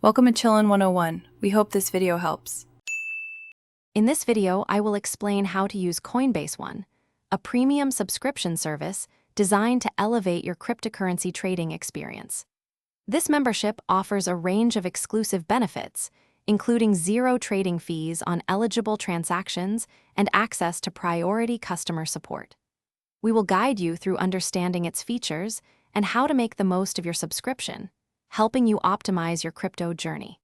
Welcome to Chillin' 101. We hope this video helps. In this video, I will explain how to use Coinbase One, a premium subscription service designed to elevate your cryptocurrency trading experience. This membership offers a range of exclusive benefits, including zero trading fees on eligible transactions and access to priority customer support. We will guide you through understanding its features and how to make the most of your subscription, helping you optimize your crypto journey.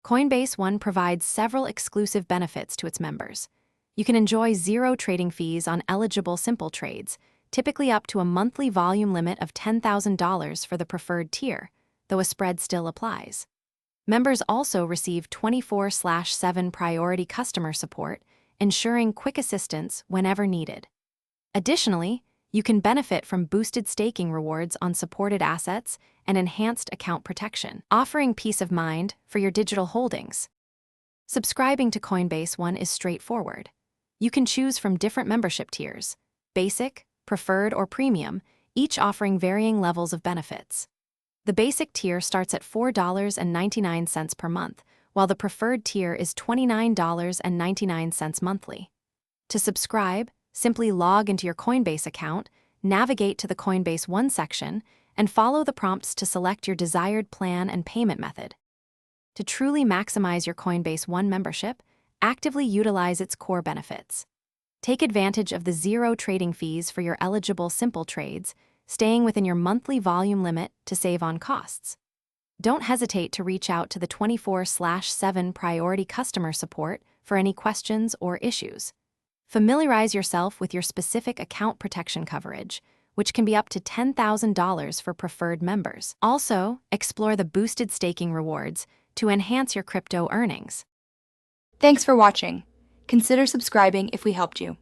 Coinbase One provides several exclusive benefits to its members. You can enjoy zero trading fees on eligible simple trades, typically up to a monthly volume limit of $10,000 for the preferred tier, though a spread still applies. Members also receive 24/7 priority customer support, ensuring quick assistance whenever needed. Additionally, you can benefit from boosted staking rewards on supported assets and enhanced account protection, offering peace of mind for your digital holdings. Subscribing to Coinbase One is straightforward. You can choose from different membership tiers: basic, preferred, or premium, each offering varying levels of benefits. The basic tier starts at $4.99 per month, while the preferred tier is $29.99 monthly. To subscribe, simply log into your Coinbase account, navigate to the Coinbase One section, and follow the prompts to select your desired plan and payment method. To truly maximize your Coinbase One membership, actively utilize its core benefits. Take advantage of the zero trading fees for your eligible simple trades, staying within your monthly volume limit to save on costs. Don't hesitate to reach out to the 24/7 priority customer support for any questions or issues. Familiarize yourself with your specific account protection coverage, which can be up to $10,000 for preferred members. Also, explore the boosted staking rewards to enhance your crypto earnings. Thanks for watching. Consider subscribing if we helped you.